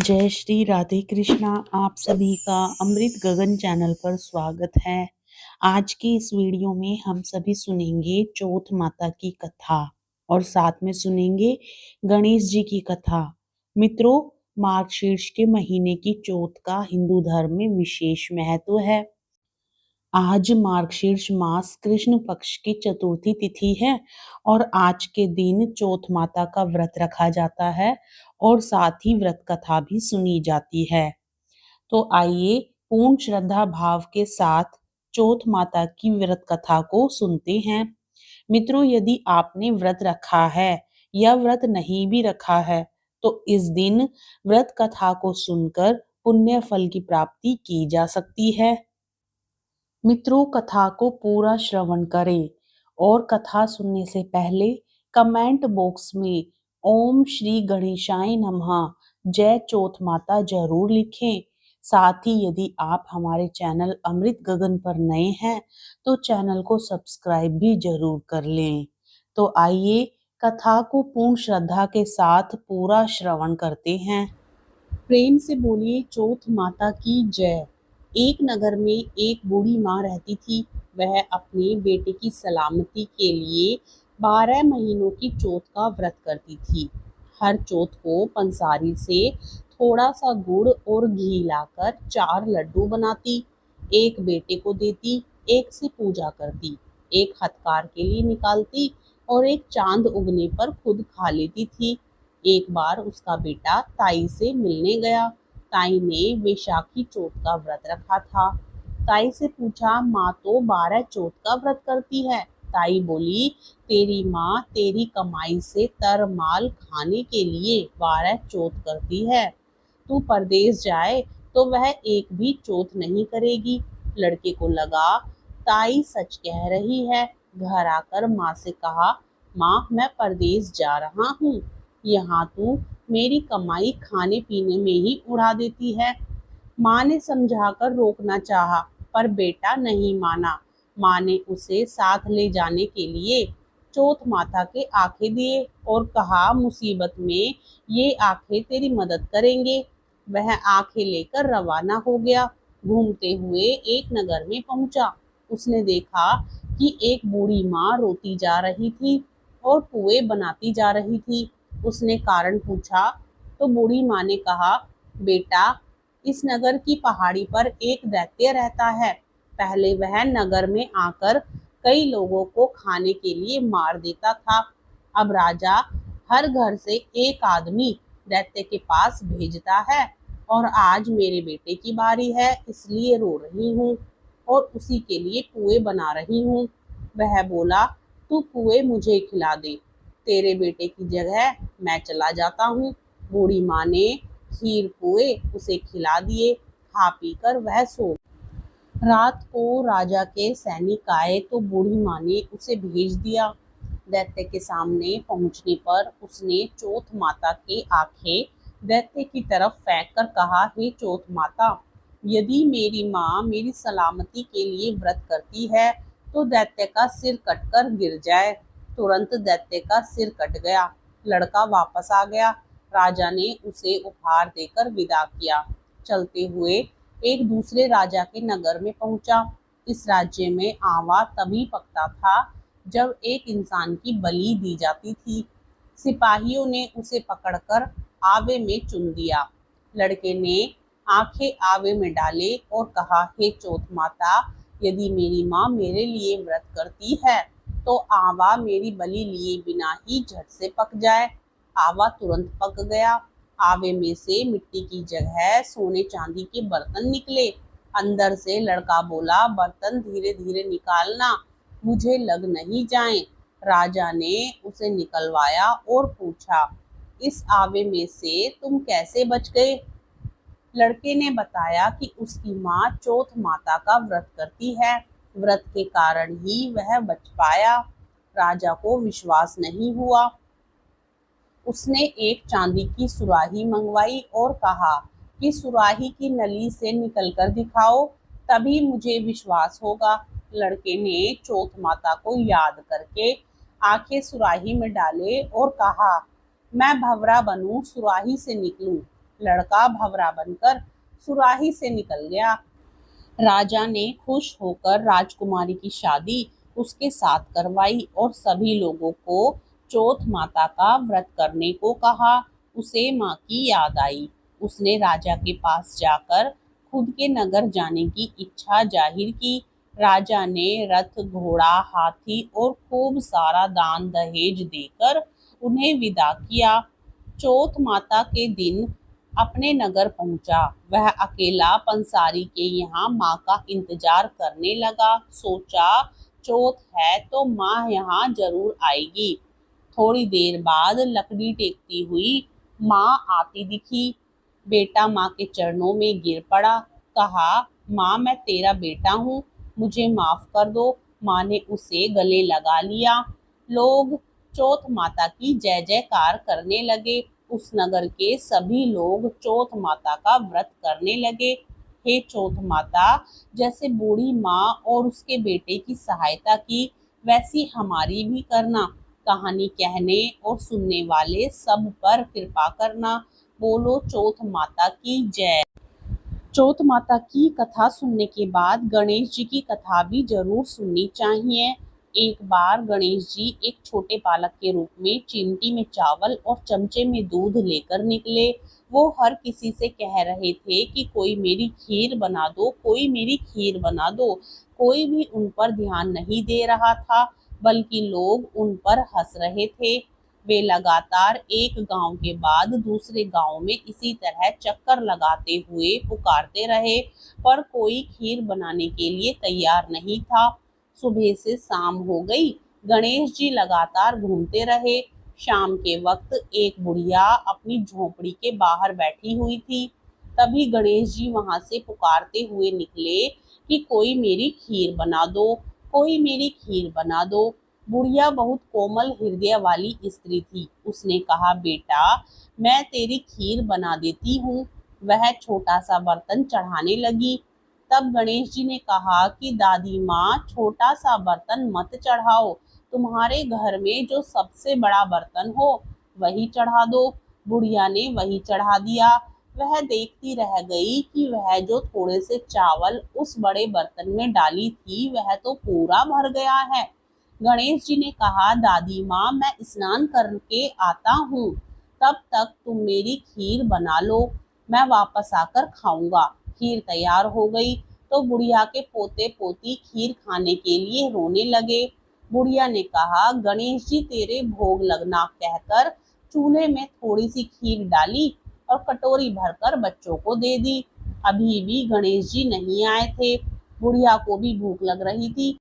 जय श्री राधे कृष्णा। आप सभी का अमृत गगन चैनल पर स्वागत है। आज की इस वीडियो में हम सभी सुनेंगे चौथ माता की कथा और साथ में सुनेंगे गणेश जी की कथा। मित्रों, मार्गशीर्ष के महीने की चौथ का हिंदू धर्म में विशेष महत्व है। आज मार्गशीर्ष मास कृष्ण पक्ष की चतुर्थी तिथि है और आज के दिन चौथ माता का व्रत रखा जाता है और साथ ही व्रत कथा भी सुनी जाती है। तो आइए पूर्ण श्रद्धा भाव के साथ चौथ माता की व्रत कथा को सुनते हैं। मित्रों, यदि आपने व्रत रखा है या व्रत नहीं भी रखा है तो इस दिन व्रत कथा को सुनकर पुण्य फल की प्राप्ति की जा सकती है। मित्रों, कथा को पूरा श्रवण करें और कथा सुनने से पहले कमेंट बॉक्स में ओम श्री गणेशाय नमः जय चौथ माता जरूर लिखें। साथ ही यदि आप हमारे चैनल अमृत गगन पर नए हैं तो चैनल को सब्सक्राइब भी जरूर कर लें। तो आइए कथा को पूर्ण श्रद्धा के साथ पूरा श्रवण करते हैं। प्रेम से बोलिए चौथ माता की जय। एक नगर में एक बूढ़ी माँ रहती थी। वह अपने बेटे की सलामती के लिए 12 महीनों की चौथ का व्रत करती थी। हर चौथ को पंसारी से थोड़ा सा गुड़ और घी लाकर 4 लड्डू बनाती, एक बेटे को देती, एक से पूजा करती, एक हथकार के लिए निकालती और एक चांद उगने पर खुद खा लेती थी। एक बार उसका बेटा ताई से मिलने गया। ताई ने वैशाखी चौथ का व्रत रखा था। ताई से पूछा, माँ तो 12 चौथ का व्रत करती है। ताई बोली, तेरी माँ तेरी कमाई से तर माल खाने के लिए 12 चौथ करती है। तू परदेश जाए तो वह एक भी चौथ नहीं करेगी। लड़के को लगा ताई सच कह रही है। घर आकर माँ से कहा, माँ मैं परदेश जा रहा हूँ, यहाँ तू मेरी कमाई खाने पीने में ही उड़ा देती है। माँ ने समझाकर रोकना चाहा पर बेटा नहीं माना। माँ ने उसे साथ ले जाने के लिए चौथ माता के आंखें दिए और कहा, मुसीबत में ये आंखें तेरी मदद करेंगे। वह आंखें लेकर रवाना हो गया। घूमते हुए एक नगर में पहुंचा। उसने देखा कि एक बूढ़ी माँ रोती जा रही थी और पुए बनाती जा रही थी। उसने कारण पूछा तो बूढ़ी माँ ने कहा, बेटा इस नगर की पहाड़ी पर एक दैत्य रहता है। पहले वह नगर में आकर कई लोगों को खाने के लिए मार देता था। अब राजा हर घर से एक आदमी दैत्य के पास भेजता है और आज मेरे बेटे की बारी है, इसलिए रो रही हूँ और उसी के लिए पुए बना रही हूँ। वह बोला, तू पुए मुझे खिला दे, तेरे बेटे की जगह मैं चला जाता हूँ। बूढ़ी माँ ने खीर पुए उसे खिला दिए। खा पी कर वह सो। रात को राजा के सैनिक आए तो बूढ़ी माँ ने उसे भेज दिया। दैत्य के सामने पहुंचने पर उसने चौथ माता के आंखें दैत्य की तरफ फेंक कर कहा, हे चौथ माता, यदि मेरी माँ मेरी सलामती के लिए व्रत करती है तो दैत्य का सिर कटकर गिर जाए। तुरंत दैत्य का सिर कट गया। लड़का वापस आ गया। राजा ने उसे उपहार देकर विदा किया। चलते हुए एक दूसरे राजा के नगर में पहुंचा। इस राज्य में आंवला तभी पकता था जब एक इंसान की बलि दी जाती थी। सिपाहियों ने उसे पकड़कर आवे में चुन दिया। लड़के ने आंखें आवे में डाले और कहा, हे चौथ माता, यदि मेरी माँ मेरे लिए व्रत करती है तो आंवला मेरी बलि लिए बिना ही झट से पक जाए। आंवला तुरंत पक गया। आवे में से मिट्टी की जगह सोने चांदी के बर्तन निकले। अंदर से लड़का बोला, बर्तन धीरे धीरे निकालना, मुझे लग नहीं जाए। राजा ने उसे निकलवाया और पूछा, इस आवे में से तुम कैसे बच गए? लड़के ने बताया कि उसकी माँ चौथ माता का व्रत करती है, व्रत के कारण ही वह बच पाया। राजा को विश्वास नहीं हुआ। उसने एक चांदी की सुराही मंगवाई और कहा कि सुराही की नली से निकलकर दिखाओ, तभी मुझे विश्वास होगा। लड़के ने चौथ माता को याद करके आंखें सुराही में डाले और कहा, मैं भंवरा बनूं, सुराही से निकलूं। लड़का भंवरा बनकर सुराही से निकल गया। राजा ने खुश होकर राजकुमारी की शादी उसके साथ करवाई और सभी लोगों को चौथ माता का व्रत करने को कहा। उसे माँ की याद आई। उसने राजा के पास जाकर खुद के नगर जाने की इच्छा जाहिर की। राजा ने रथ, घोड़ा, हाथी और खूब सारा दान दहेज देकर उन्हें विदा किया। चौथ माता के दिन अपने नगर पहुंचा। वह अकेला पंसारी के यहाँ माँ का इंतजार करने लगा। सोचा, चौथ है तो माँ यहाँ जरूर आएगी। थोड़ी देर बाद लकड़ी टेकती हुई माँ आती दिखी। बेटा माँ के चरणों में गिर पड़ा। कहा, माँ मैं तेरा बेटा हूँ, मुझे माफ कर दो। माँ ने उसे गले लगा लिया। लोग चौथ माता की जय जयकार करने लगे। उस नगर के सभी लोग चौथ माता का व्रत करने लगे। हे चौथ माता, जैसे बूढ़ी माँ और उसके बेटे की सहायता की, वैसी हमारी भी करना। कहानी कहने और सुनने वाले सब पर कृपा करना। बोलो चौथ माता की जय। चौथ माता की कथा सुनने के बाद गणेश जी की कथा भी जरूर सुननी चाहिए। एक बार गणेश जी एक छोटे बालक के रूप में चिमटी में चावल और चमचे में दूध लेकर निकले। वो हर किसी से कह रहे थे कि कोई मेरी खीर बना दो, कोई मेरी खीर बना दो। कोई भी उन पर ध्यान नहीं दे रहा था, बल्कि लोग उन पर हंस रहे थे। वे लगातार एक गांव के बाद दूसरे गांव में इसी तरह चक्कर लगाते हुए पुकारते रहे, पर कोई खीर बनाने के लिए तैयार नहीं था। सुबह से शाम हो गई। गणेश जी लगातार घूमते रहे। शाम के वक्त एक बुढ़िया अपनी झोपड़ी के बाहर बैठी हुई थी। तभी गणेश जी वहां से पुकारते हुए निकले कि कोई मेरी खीर बना दो, कोई मेरी खीर बना दो। बुढ़िया बहुत कोमल हृदय वाली स्त्री थी। उसने कहा, बेटा मैं तेरी खीर बना देती हूँ। वह छोटा सा बर्तन चढ़ाने लगी। तब गणेश जी ने कहा कि दादी माँ, छोटा सा बर्तन मत चढ़ाओ, तुम्हारे घर में जो सबसे बड़ा बर्तन हो वही चढ़ा दो। बुढ़िया ने वही चढ़ा दिया। वह देखती रह गई कि वह जो थोड़े से चावल उस बड़े बर्तन में डाली थी वह तो पूरा भर गया है। गणेश जी ने कहा, दादी माँ मैं स्नान करके आता हूँ, तब तक तुम मेरी खीर बना लो, मैं वापस आकर खाऊंगा। खीर तैयार हो गई तो बुढ़िया के पोते पोती खीर खाने के लिए रोने लगे। बुढ़िया ने कहा, गणेश जी तेरे भोग लगना कहकर चूल्हे में थोड़ी सी खीर डाली और कटोरी भरकर बच्चों को दे दी। अभी भी गणेश जी नहीं आए थे। बुढ़िया को भी भूख लग रही थी।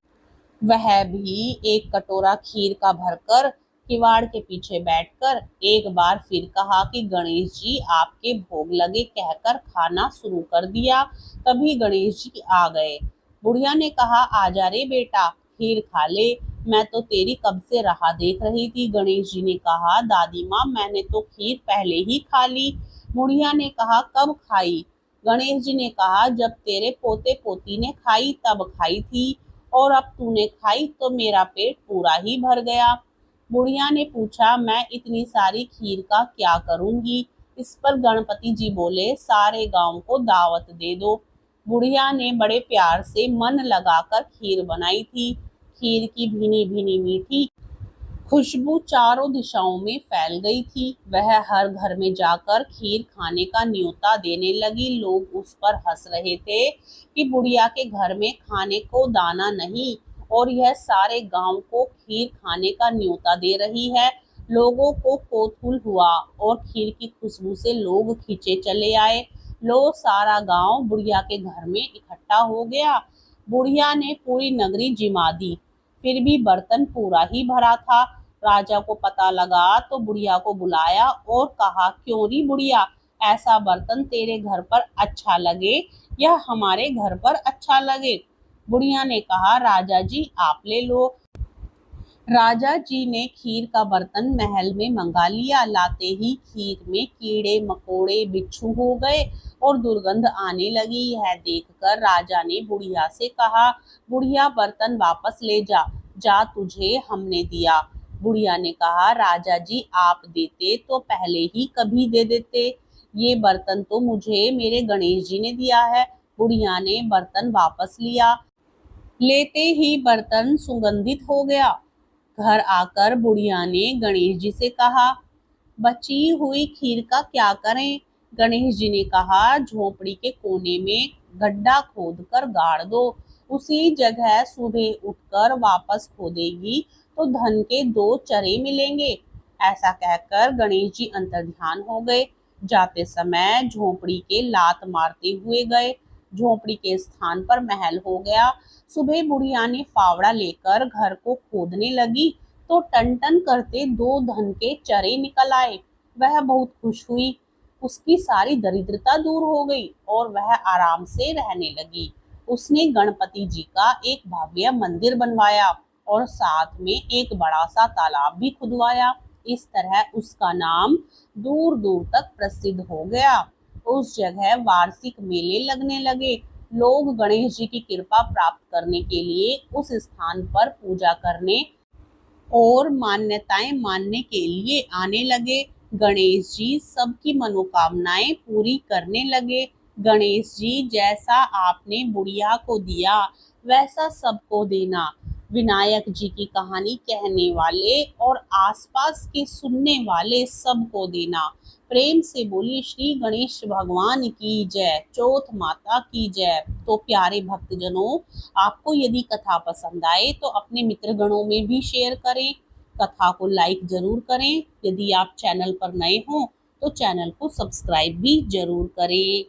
वह भी एक कटोरा खीर का भरकर किवाड़ के पीछे बैठकर एक बार फिर कहा कि गणेश जी आपके भोग लगे कहकर खाना शुरू कर दिया। तभी गणेश जी आ गए। बुढ़िया ने कहा, आजा रे बेटा, खीर खा ले, मैं तो तेरी कब से राह देख रही थी। गणेश जी ने कहा, दादी माँ मैंने तो खीर पहले ही खा ली। बुढ़िया ने कहा, कब खाई। गणेश जी ने कहा, जब तेरे पोते पोती ने खाई तब खाई थी, और अब तूने खाई तो मेरा पेट पूरा ही भर गया। बुढ़िया ने पूछा, मैं इतनी सारी खीर का क्या करूंगी। इस पर गणपति जी बोले, सारे गांव को दावत दे दो। बुढ़िया ने बड़े प्यार से मन लगाकर खीर बनाई थी। खीर की भीनी भीनी मीठी खुशबू चारों दिशाओं में फैल गई थी। वह हर घर में जाकर खीर खाने का न्योता देने लगी। लोग उस पर हंस रहे थे कि बुढ़िया के घर में खाने को दाना नहीं और यह सारे गांव को खीर खाने का न्योता दे रही है। लोगों को कौतूहल हुआ और खीर की खुशबू से लोग खींचे चले आए। लो सारा गांव बुढ़िया के घर में इकट्ठा हो गया। बुढ़िया ने पूरी नगरी जिमा दी, फिर भी बर्तन पूरा ही भरा था। राजा को पता लगा तो बुढ़िया को बुलाया और कहा, क्यों री बुढ़िया, ऐसा बर्तन तेरे घर पर अच्छा लगे या हमारे घर पर अच्छा लगे। बुढ़िया ने कहा, राजा जी आप ले लो। राजा जी ने खीर का बर्तन महल में मंगा लिया। लाते ही खीर में कीड़े मकोड़े बिच्छू हो गए और दुर्गंध आने लगी। यह देखकर राजा ने बुढ़िया से कहा, बुढ़िया बर्तन वापस ले जा, जा तुझे हमने दिया। बुढ़िया ने कहा, राजा जी आप देते तो पहले ही कभी दे देते, ये बर्तन तो मुझे मेरे गणेश जी ने दिया है। बुढ़िया ने बर्तन वापस लिया। लेते ही बर्तन सुगंधित हो गया। घर आकर बुढ़िया ने गणेश जी से कहा, बची हुई खीर का क्या करें? गणेश जी ने कहा, झोपड़ी के कोने में गड्ढा खोद कर गाड़ दो। उसी जगह सुबह उठकर वापस खोदेगी तो धन के 2 चरे मिलेंगे। ऐसा कहकर गणेश जी अंतर्ध्यान हो गए। जाते समय झोपड़ी के लात मारते हुए गए। झोपड़ी के स्थान पर महल हो गया। सुबह बुढ़िया ने फावड़ा लेकर घर को खोदने लगी तो टन टन करते 2 धन के चरे निकल आए। वह बहुत खुश हुई। उसकी सारी दरिद्रता दूर हो गई और वह आराम से रहने लगी। उसने गणपति जी का एक भव्य मंदिर बनवाया और साथ में एक बड़ा सा तालाब भी खुदवाया। इस तरह उसका नाम दूर दूर तक प्रसिद्ध हो गया। उस जगह वार्षिक मेले लगने लगे। लोग गणेश जी की कृपा प्राप्त करने के लिए उस स्थान पर पूजा करने और मान्यताएं मानने के लिए आने लगे। गणेश जी सबकी मनोकामनाएं पूरी करने लगे। गणेश जी, जैसा आपने बुढ़िया को दिया वैसा सबको देना। विनायक जी की कहानी कहने वाले और आसपास के सुनने वाले सबको देना। प्रेम से बोलिए श्री गणेश भगवान की जय, चौथ माता की जय। तो प्यारे भक्तजनों, आपको यदि कथा पसंद आए तो अपने मित्रगणों में भी शेयर करें। कथा को लाइक जरूर करें। यदि आप चैनल पर नए हों तो चैनल को सब्सक्राइब भी जरूर करें।